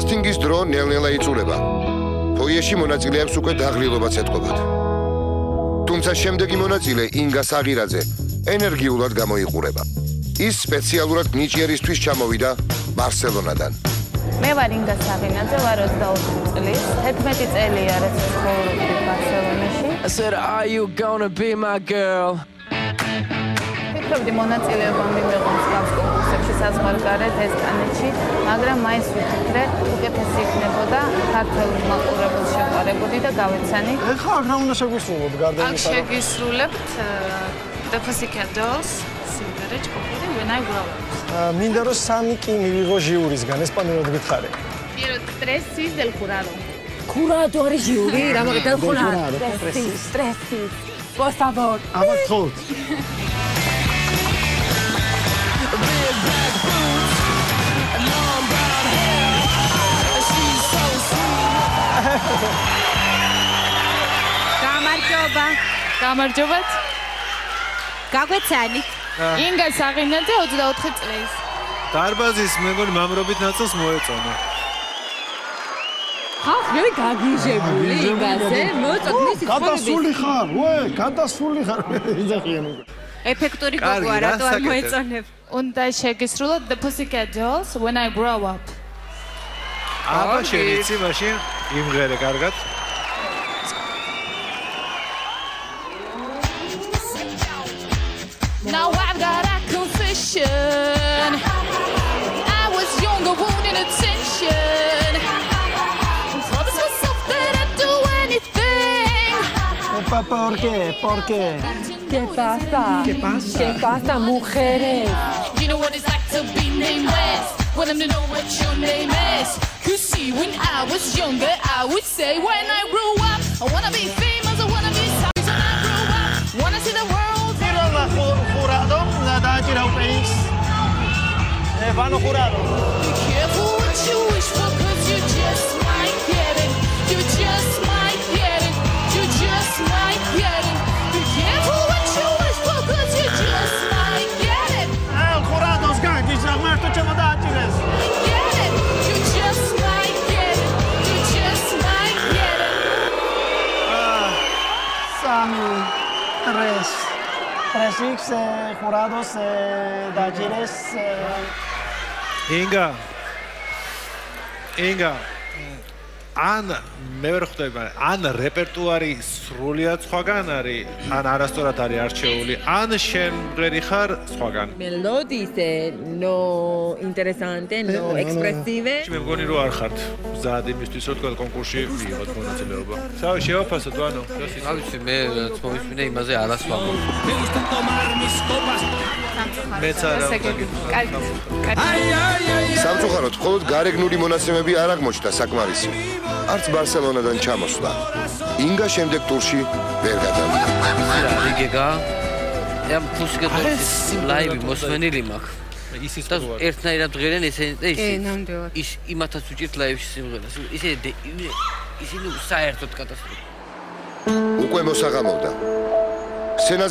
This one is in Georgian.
კასტინგის დრო ნელ-ნელა იწურება. ფოიეში მონაწილეებს უკვე დაღლილობაც ეთყობათ. თუმცა შემდეგი მონაწილე ინგა საღირაძე ენერგიულად გამოიყურება. ის სპეციალურად ნიჭიერისთვის ჩამოვიდა ბარსელონადან. მე ვარ ინგა საღირაძე, ვარ 24 წლის, 11 წელია რაც ცხოვრობდი ბარსელონაში. I said, are you gonna be my girl? ვფიქრობდი მონაწილეობა მიმეღოს გავს კონკურსებში საზღვარგარეთ ესპანეთში, მაგრამ მაინც ვიფიქრე, უკეთესი იქნებოდა ქართულ მაყურებელს შეყვარებოდი და გავეცანი. ეხლა აქ რა უნდა შეგვისრულოთ გარდა აქ შეგისრულებთ The Pussycat Dolls სიმღერა ჭკობილი When I Grow Up. მინდა რომ 3 კი მივიღო ჟიურისგან, ესპანურად გითხარი. Quiero 3 del jurado. Curador ჟიური, რამაგ del jurado. 3, por favor. აბა თხოვთ. გამარჯობათ. გაგვეცანი. ინგა საღირაძე 24 წლის. დარბაზის მეგონი მამრობით ნაწილს მოეწონა. ხალხ მე გაგიჟებული ინგაზე, მოწოდ მისი გადასული ხარ, ვე, გადასული ხარ. იძახიან უკვე. ეფექტური გოგოა, რატო არ მოეწონებ? უნდა შეგისრულოთ The Pussycat Dolls When I Grow Up. აბა შენ იცი მაშინ იმღერე კარგად. Now I've got a confession. I was younger, wanting attention. Promise myself that I'd do anything. ¿Por qué? ¿Qué pasa, mujeres? You know what it's like to be nameless. Want them to know what your name is. You see, when I was younger, I would say, when I grow up, I wanna be famous, I wanna be famous. When I grow up, wanna see the world. Jurado, nada tira o país. Vano jurado. Be careful what you wish for, 'cause you just might get it. You just might get it. You just might get it. Be careful what you wish for, 'cause you just might get it. El jurado sgangi, zagmarto ćemo da tires. Get it. You just might get it. You just might get it. Sami, 3x jurados da tires. ინგა ან მე ვერ ხვდები, მაგრამ ან რეპერტუარი სრულიად სხვაგან არის, ან არასწორად არის არჩეული, ან შემღერი ხარ სხვაგან. Melodies no interesante, no expressive. მე მგონი რომ არ ხართ მზად იმისთვის, რომ თქვენ კონკურსში მიიღოთ მონაწილეობა. საერთოდ შევაფასოთ, ვანო. რა ვიცი, მე თომისმინე იმაზე არას ვამბობ. მეც არა. სამწუხაროდ მხოლოდ გარეგნული მონაცემები არ აღმოჩნდა საკმარისი. არც ბარსელონადან ჩამოსვლა. ინგა შემდეგ ტურში ვერ გადავიდა. რიგეგა ამ ფუსკეტოს ლაივი მოსმენილი მაქვს. ისიც და ერთნაირად დღერენ ესენი და ისე. ნამდვილად. ის იმათაც უჭირთ ლაივში სიმღერას. ისინი საერთოდ კატასტროფა. უკვე მოსაღამოვდა. სცენაზე